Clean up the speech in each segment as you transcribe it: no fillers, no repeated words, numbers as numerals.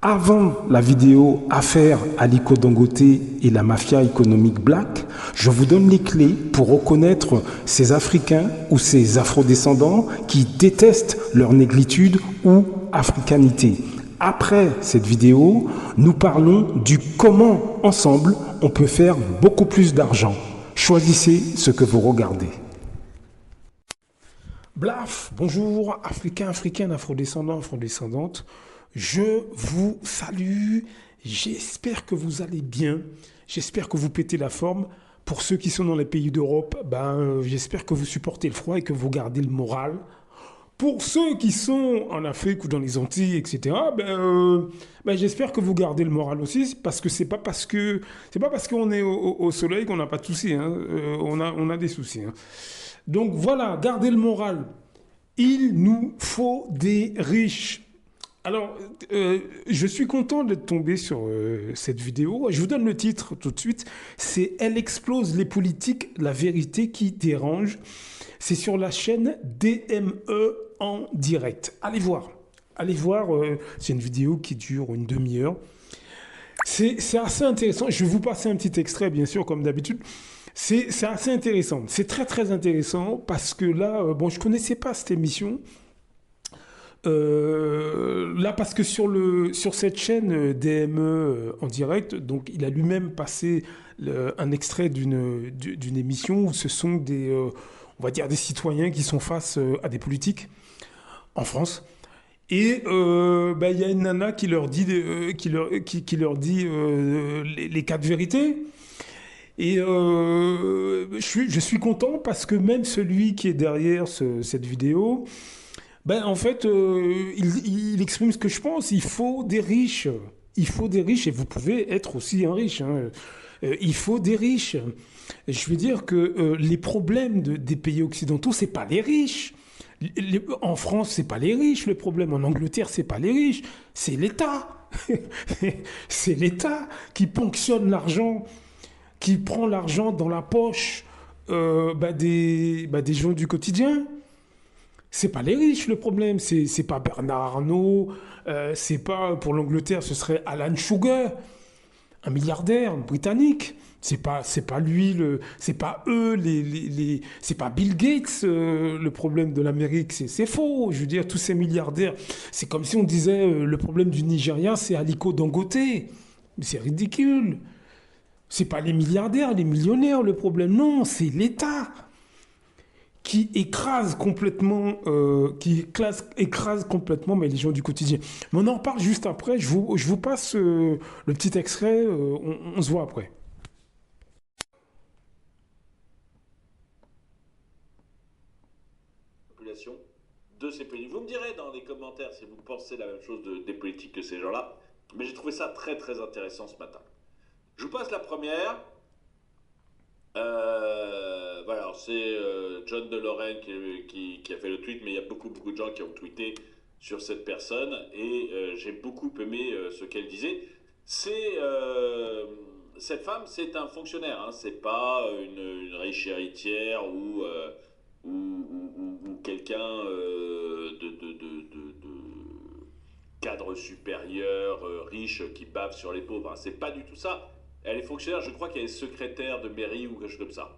Avant la vidéo Affaire Aliko Dangote et la mafia économique black, je vous donne les clés pour reconnaître ces Africains ou ces Afrodescendants qui détestent leur négritude ou africanité. Après cette vidéo, nous parlons du comment ensemble on peut faire beaucoup plus d'argent. Choisissez ce que vous regardez. Blaf, bonjour, Africains, Africaines, Afrodescendants, Afrodescendantes. Je vous salue, j'espère que vous allez bien, j'espère que vous pétez la forme. Pour ceux qui sont dans les pays d'Europe, j'espère que vous supportez le froid et que vous gardez le moral. Pour ceux qui sont en Afrique ou dans les Antilles, etc., j'espère que vous gardez le moral aussi, parce que c'est pas parce qu'on est au soleil qu'on n'a pas de soucis, hein. On a des soucis, hein. Donc voilà, gardez le moral. Il nous faut des riches. Alors, je suis content d'être tombé sur cette vidéo. Je vous donne le titre tout de suite. C'est « Elle explose les politiques, la vérité qui dérange ». C'est sur la chaîne DME en direct. Allez voir. Allez voir, c'est une vidéo qui dure une demi-heure. C'est assez intéressant. Je vais vous passer un petit extrait, bien sûr, comme d'habitude. C'est assez intéressant. C'est très, très intéressant parce que là, je ne connaissais pas cette émission. Là, parce que sur cette chaîne DME en direct, donc il a lui-même passé un extrait d'une émission où ce sont on va dire des citoyens qui sont face à des politiques en France. Et il y a une nana qui leur dit, les quatre vérités. Et je suis content parce que même celui qui est derrière cette vidéo, en fait, il exprime ce que je pense. Il faut des riches. Il faut des riches et vous pouvez être aussi un riche, hein. Il faut des riches. Je veux dire que les problèmes des pays occidentaux, c'est pas les riches. En France, c'est pas les riches le problème. En Angleterre, c'est pas les riches. C'est l'État. C'est l'État qui ponctionne l'argent, qui prend l'argent dans la poche des gens du quotidien. C'est pas les riches le problème, c'est pas Bernard Arnault, c'est pas, pour l'Angleterre, ce serait Alan Sugar, un milliardaire britannique. C'est pas lui, c'est pas eux, c'est pas Bill Gates le problème de l'Amérique, c'est faux. Je veux dire, tous ces milliardaires, c'est comme si on disait le problème du Nigeria, c'est Aliko Dangote. Mais c'est ridicule. C'est pas les milliardaires, les millionnaires le problème, non, c'est l'État qui écrase complètement, les gens du quotidien. Mais on en reparle juste après. Je vous passe le petit extrait. On se voit après. Population de ces pays. Vous me direz dans les commentaires si vous pensez la même chose des politiques que ces gens-là. Mais j'ai trouvé ça très très intéressant ce matin. Je vous passe la première. Voilà, c'est John de Lorraine qui a fait le tweet, mais il y a beaucoup de gens qui ont tweeté sur cette personne et j'ai beaucoup aimé ce qu'elle disait. Cette femme, c'est un fonctionnaire, hein, c'est pas une riche héritière ou quelqu'un de cadre supérieur, riche qui bave sur les pauvres. Hein, c'est pas du tout ça. Elle est fonctionnaire, je crois qu'elle est secrétaire de mairie ou quelque chose comme ça.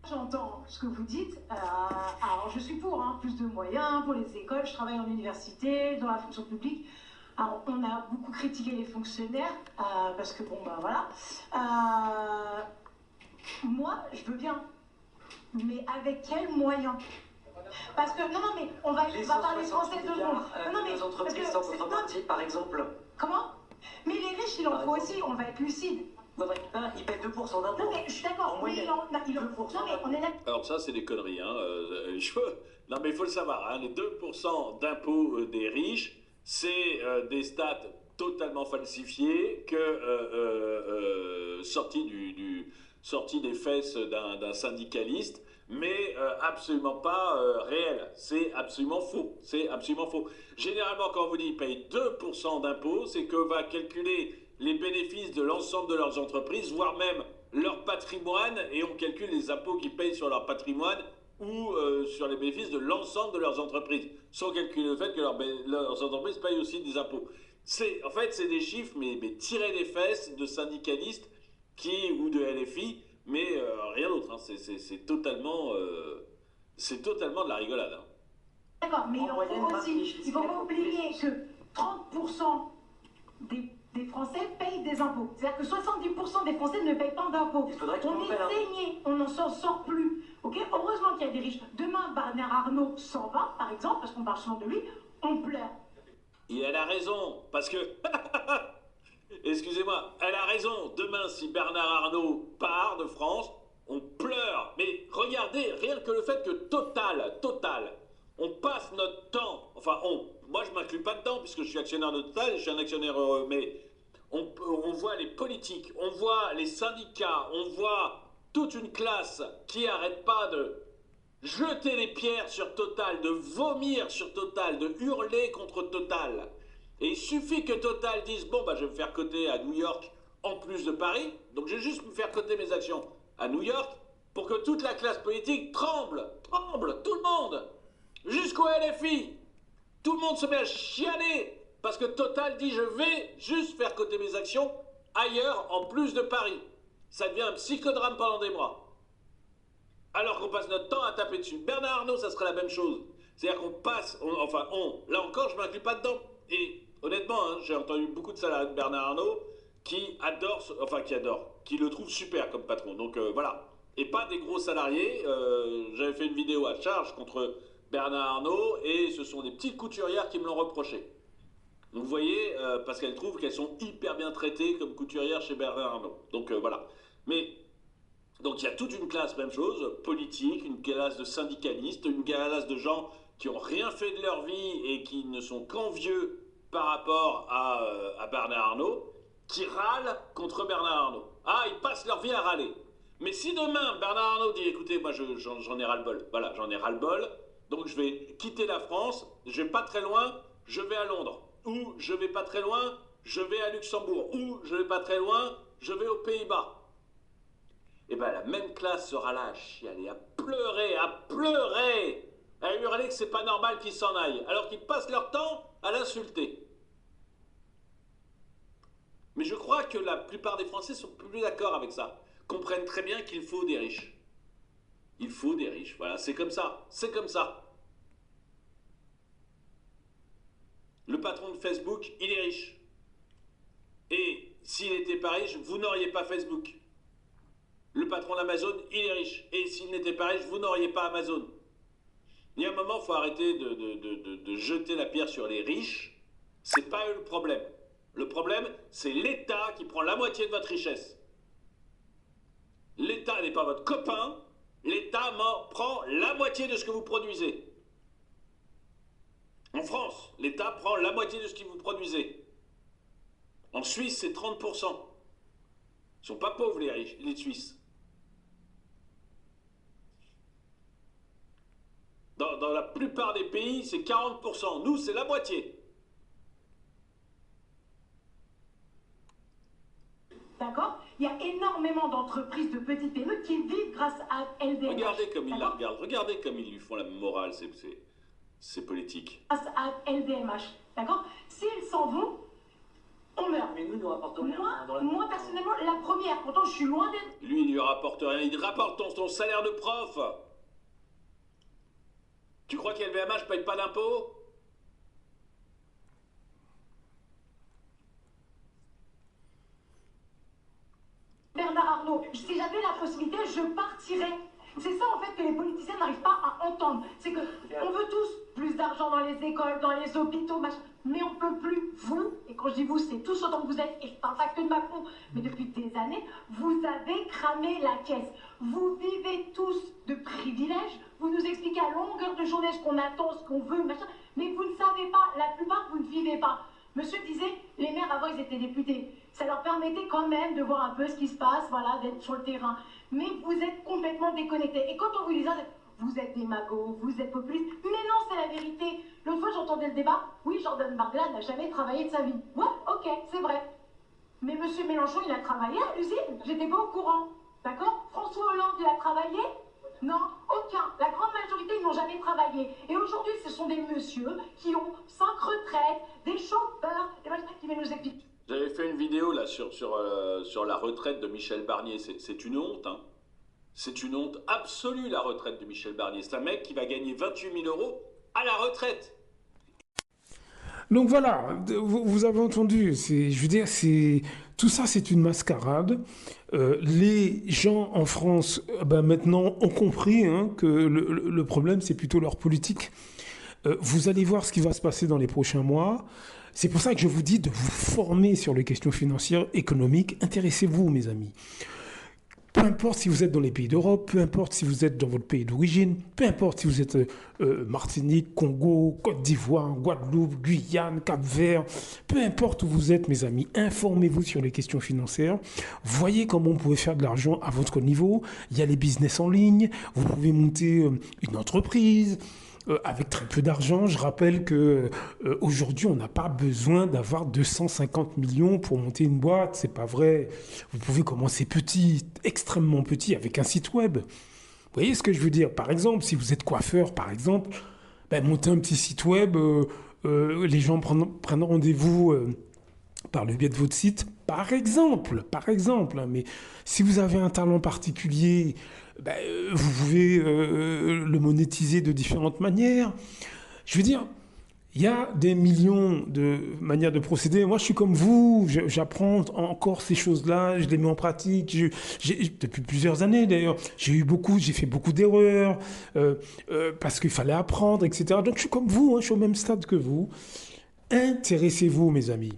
J'entends ce que vous dites. Alors, je suis pour plus de moyens pour les écoles. Je travaille en université, dans la fonction publique. Alors, on a beaucoup critiqué les fonctionnaires parce que, voilà. Moi, je veux bien. Mais avec quels moyens? Parce que, non, mais on va parler français de nous. Les entreprises sans contrepartie, par exemple. Comment? Mais les riches, il en faut aussi. On va être lucide. Ils paient 2% d'impôts. Non, mais je suis d'accord. Mais on est là. Alors ça, c'est des conneries. Hein. Non, mais il faut le savoir. Hein. Les 2% d'impôts des riches, c'est des stats totalement falsifiés sortis des fesses d'un syndicaliste, mais absolument pas réel. C'est absolument faux. C'est absolument faux. Généralement, quand on vous dit qu'ils payent 2% d'impôts, c'est qu'on va calculer les bénéfices de l'ensemble de leurs entreprises, voire même leur patrimoine, et on calcule les impôts qu'ils payent sur leur patrimoine ou sur les bénéfices de l'ensemble de leurs entreprises, sans calculer le fait que leurs entreprises payent aussi des impôts. En fait, c'est des chiffres, mais tirés des fesses de syndicalistes ou de LFI, mais rien d'autre. Hein. C'est totalement de la rigolade. Hein. D'accord, mais En moyenne, il faut pas oublier que 30% des Français payent des impôts. C'est-à-dire que 70% des Français ne payent pas d'impôts. Il faudrait que On est saigné, on n'en sort plus. Ok, heureusement qu'il y a des riches. Demain, Bernard Arnault s'en va, par exemple, parce qu'on parle souvent de lui, on pleure. Et elle a raison, parce que... Excusez-moi, elle a raison. Demain, si Bernard Arnault part de France, on pleure. Mais regardez, rien que le fait que Total, on passe notre temps, moi je m'inclus pas dedans puisque je suis actionnaire de Total et je suis un actionnaire heureux, mais on voit les politiques, on voit les syndicats, on voit toute une classe qui arrête pas de jeter les pierres sur Total, de vomir sur Total, de hurler contre Total. Et il suffit que Total dise, bon, bah, je vais me faire coter à New York en plus de Paris, donc je vais juste me faire coter mes actions à New York pour que toute la classe politique tremble, tout le monde, jusqu'au LFI. Tout le monde se met à chialer parce que Total dit, je vais juste faire coter mes actions ailleurs en plus de Paris. Ça devient un psychodrame pendant des mois. Alors qu'on passe notre temps à taper dessus. Bernard Arnault, ça serait la même chose. C'est-à-dire qu'on passe, là encore, je ne m'inclus pas dedans. Et honnêtement, hein, j'ai entendu beaucoup de salariés de Bernard Arnault qui qui le trouvent super comme patron. Donc voilà. Et pas des gros salariés. J'avais fait une vidéo à charge contre Bernard Arnault et ce sont des petites couturières qui me l'ont reproché. Donc vous voyez, parce qu'elles trouvent qu'elles sont hyper bien traitées comme couturières chez Bernard Arnault. Donc voilà. Mais donc il y a toute une classe, même chose, politique, une classe de syndicalistes, une classe de gens qui n'ont rien fait de leur vie et qui ne sont qu'envieux par rapport à Bernard Arnault, qui râlent contre Bernard Arnault. Ah, ils passent leur vie à râler. Mais si demain Bernard Arnault dit, écoutez, moi j'en ai ras-le-bol, voilà, j'en ai ras-le-bol, donc je vais quitter la France, je vais pas très loin, je vais à Londres, ou je vais pas très loin, je vais à Luxembourg, ou je vais pas très loin, je vais aux Pays-Bas. Et bien la même classe sera là à chialer, à pleurer, à hurler que c'est pas normal qu'ils s'en aillent, alors qu'ils passent leur temps à l'insulter. Mais je crois que la plupart des Français sont plus d'accord avec ça, comprennent très bien qu'il faut des riches. Il faut des riches, voilà, c'est comme ça, c'est comme ça. Le patron de Facebook, il est riche. Et s'il n'était pas riche, vous n'auriez pas Facebook. Le patron d'Amazon, il est riche. Et s'il n'était pas riche, vous n'auriez pas Amazon. Il y a un moment, il faut arrêter de jeter la pierre sur les riches. C'est pas eux le problème. Le problème, c'est l'État qui prend la moitié de votre richesse. L'État n'est pas votre copain. L'État prend la moitié de ce que vous produisez. En France, l'État prend la moitié de ce que vous produisez. En Suisse, c'est 30%. Ils ne sont pas pauvres, les riches, les Suisses. Dans la plupart des pays, c'est 40%. Nous, c'est la moitié. D'accord? Il y a énormément d'entreprises de petites PME qui vivent grâce à LVMH. Regardez comme ils la regardent. Regardez comme ils lui font la morale, ces politiques. Grâce à LVMH. D'accord? S'ils s'en vont, on meurt. Mais nous rapportons rien. Moi, personnellement, la première. Pourtant, je suis loin d'être... Lui, il lui rapporte rien. Il rapporte ton salaire de prof. Tu crois qu'LVMH ne paye pas d'impôts? Bernard Arnault, si j'avais la possibilité, je partirais. C'est ça en fait que les politiciens n'arrivent pas à entendre. C'est que on veut tous plus d'argent dans les écoles, dans les hôpitaux, machin, mais on peut plus. Vous, et quand je dis vous, c'est tous autant que vous êtes, et je parle pas que de Macron, mais depuis des années, vous avez cramé la caisse. Vous vivez tous de privilèges, vous nous expliquez à longueur de journée ce qu'on attend, ce qu'on veut, machin, mais vous ne savez pas, la plupart vous ne vivez pas. Monsieur disait, les maires avant ils étaient députés. Ça leur permettait quand même de voir un peu ce qui se passe, voilà, d'être sur le terrain. Mais vous êtes complètement déconnectés. Et quand on vous dit ça, vous êtes des magots, vous êtes populistes. Mais non, c'est la vérité. L'autre fois, j'entendais le débat. Oui, Jordan Bardella n'a jamais travaillé de sa vie. Ouais, ok, c'est vrai. Mais monsieur Mélenchon, il a travaillé à l'usine. J'étais pas au courant. D'accord? François Hollande, il a travaillé? Non? Ok. aucun. La grande majorité, ils n'ont jamais travaillé. Et aujourd'hui, ce sont des messieurs qui ont 5 retraites, des chauffeurs, des machins qui viennent nous expliquer. J'avais fait une vidéo là sur la retraite de Michel Barnier. C'est une honte, hein. C'est une honte absolue, la retraite de Michel Barnier. C'est un mec qui va gagner 28 000 euros à la retraite. Donc voilà, vous avez entendu, je veux dire, tout ça c'est une mascarade. Les gens en France, maintenant, ont compris que le problème c'est plutôt leur politique. Vous allez voir ce qui va se passer dans les prochains mois. C'est pour ça que je vous dis de vous former sur les questions financières, économiques. Intéressez-vous, mes amis. Peu importe si vous êtes dans les pays d'Europe, peu importe si vous êtes dans votre pays d'origine, peu importe si vous êtes Martinique, Congo, Côte d'Ivoire, Guadeloupe, Guyane, Cap-Vert, peu importe où vous êtes, mes amis, informez-vous sur les questions financières. Voyez comment vous pouvez faire de l'argent à votre niveau. Il y a les business en ligne, vous pouvez monter une entreprise. Avec très peu d'argent. Je rappelle que aujourd'hui, on n'a pas besoin d'avoir 250 millions pour monter une boîte. C'est pas vrai. Vous pouvez commencer petit, extrêmement petit, avec un site web. Vous voyez ce que je veux dire? Par exemple, si vous êtes coiffeur, par exemple, montez un petit site web. Les gens prennent rendez-vous par le biais de votre site, par exemple. Mais si vous avez un talent particulier, vous pouvez le monétiser de différentes manières. Je veux dire, il y a des millions de manières de procéder. Moi, je suis comme vous, j'apprends encore ces choses-là, je les mets en pratique. Depuis plusieurs années, d'ailleurs, j'ai fait beaucoup d'erreurs parce qu'il fallait apprendre, etc. Donc, je suis comme vous, je suis au même stade que vous. Intéressez-vous, mes amis.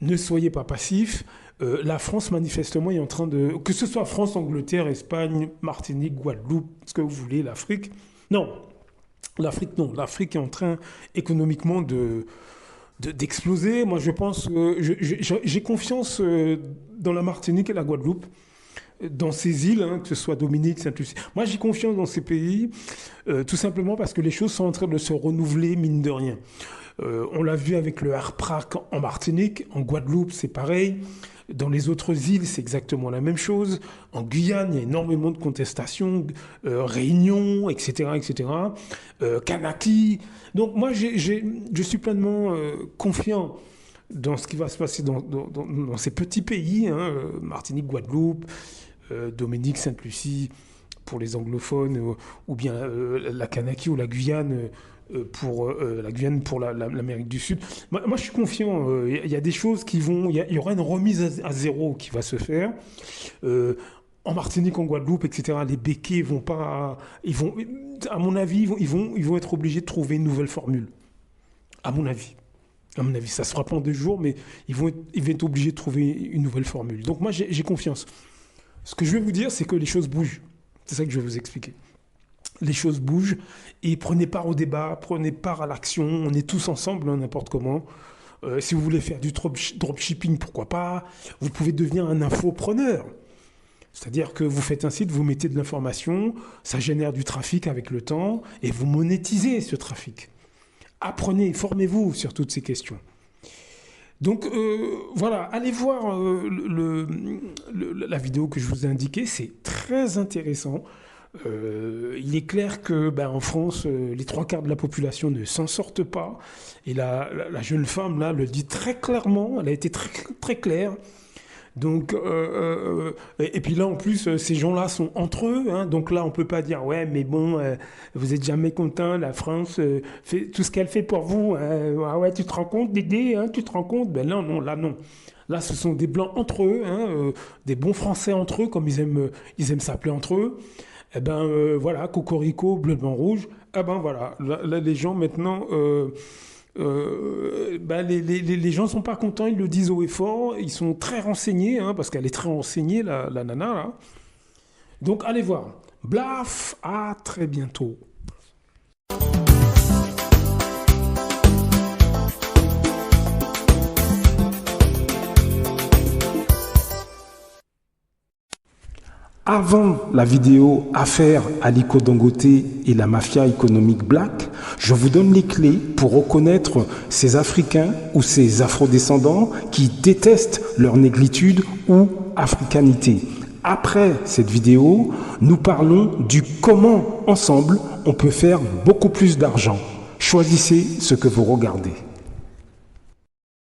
Ne soyez pas passifs. La France, manifestement, est en train de... Que ce soit France, Angleterre, Espagne, Martinique, Guadeloupe, ce que vous voulez, l'Afrique. Non. L'Afrique est en train, économiquement, d'exploser. Moi, je pense... j'ai confiance dans la Martinique et la Guadeloupe, dans ces îles, que ce soit Dominique, Sainte-Lucie. Moi, j'ai confiance dans ces pays, tout simplement parce que les choses sont en train de se renouveler, mine de rien. On l'a vu avec le harprac en Martinique, en Guadeloupe, c'est pareil. Dans les autres îles, c'est exactement la même chose. En Guyane, il y a énormément de contestations, Réunion, etc. Kanaki. Donc moi, je suis pleinement confiant dans ce qui va se passer dans ces petits pays, Martinique, Guadeloupe, Dominique, Sainte-Lucie, pour les anglophones, ou bien la Kanaki ou la Guyane, pour l'Amérique du Sud. Moi, je suis confiant. Il y a des choses qui vont... Il y aura une remise à zéro qui va se faire. En Martinique, en Guadeloupe, etc., les béquets vont pas... à mon avis, ils vont être obligés de trouver une nouvelle formule. À mon avis, ça ne se fera pas en 2 jours, mais ils vont être obligés de trouver une nouvelle formule. Donc moi, j'ai confiance. Ce que je vais vous dire, c'est que les choses bougent. C'est ça que je vais vous expliquer. Les choses bougent et prenez part au débat, prenez part à l'action. On est tous ensemble, n'importe comment. Si vous voulez faire du dropshipping, pourquoi pas. Vous pouvez devenir un infopreneur. C'est-à-dire que vous faites un site, vous mettez de l'information, ça génère du trafic avec le temps et vous monétisez ce trafic. Apprenez, formez-vous sur toutes ces questions. Donc voilà, allez voir la vidéo que je vous ai indiquée, c'est très intéressant. Il est clair que en France, les 3/4 de la population ne s'en sortent pas. Et la jeune femme là le dit très clairement, elle a été très, très claire. Donc, et puis là en plus, ces gens-là sont entre eux. Donc là, on peut pas dire ouais, mais bon, vous êtes jamais content. La France fait tout ce qu'elle fait pour vous. Ah ouais, tu te rends compte, Dédé, tu te rends compte? Non. Là, ce sont des blancs entre eux, des bons Français entre eux, comme ils aiment s'appeler entre eux. Voilà, cocorico, bleu, blanc, rouge. Voilà, là, les gens maintenant, les gens sont pas contents, ils le disent haut et fort, ils sont très renseignés, parce qu'elle est très renseignée, la nana, là. Donc, allez voir. Blaf, à très bientôt. Avant la vidéo Affaire Aliko Dangote et la mafia économique black, je vous donne les clés pour reconnaître ces Africains ou ces Afrodescendants qui détestent leur négritude ou africanité. Après cette vidéo, nous parlons du comment, ensemble, on peut faire beaucoup plus d'argent. Choisissez ce que vous regardez.